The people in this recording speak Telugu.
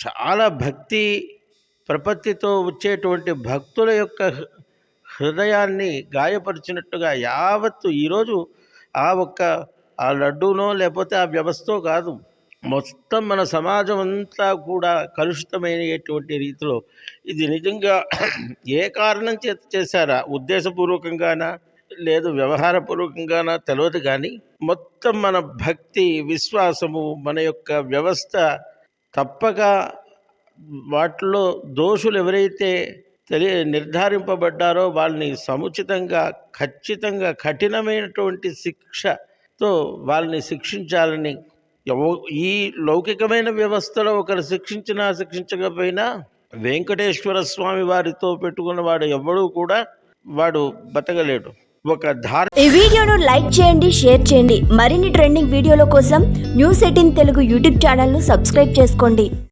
చాలా భక్తి ప్రపత్తితో వచ్చేటువంటి భక్తుల యొక్క హృదయాన్ని గాయపరిచినట్టుగా యావత్తు ఈరోజు ఆ లడ్డూనో లేకపోతే ఆ వ్యవస్థో కాదు, మొత్తం మన సమాజం అంతా కూడా కలుషితమైనటువంటి రీతిలో ఇది నిజంగా ఏ కారణం చేత చేశారా, ఉద్దేశపూర్వకంగానా లేదు వ్యవహారపూర్వకంగానా తెలియదు, కానీ మొత్తం మన భక్తి విశ్వాసము మన యొక్క వ్యవస్థ తప్పక వాటిలో దోషులు ఎవరైతే నిర్ధారింపబడ్డారో వాళ్ళని సముచితంగా ఖచ్చితంగా కఠినమైనటువంటి శిక్షతో వాళ్ళని శిక్షించాలని, ఈ లౌకికమైన వ్యవస్థలో ఒకరు శిక్షించినా శిక్షించకపోయినా వెంకటేశ్వర స్వామి వారితో పెట్టుకున్న వాడు ఎవ్వడూ కూడా వాడు బతకలేడు. ఈ వీడియోను లైక్ చేయండి, షేర్ చేయండి. మరిన్ని ట్రెండింగ్ వీడియోల కోసం న్యూస్ 18 తెలుగు యూట్యూబ్ ఛానల్ ను సబ్స్క్రైబ్ చేసుకోండి.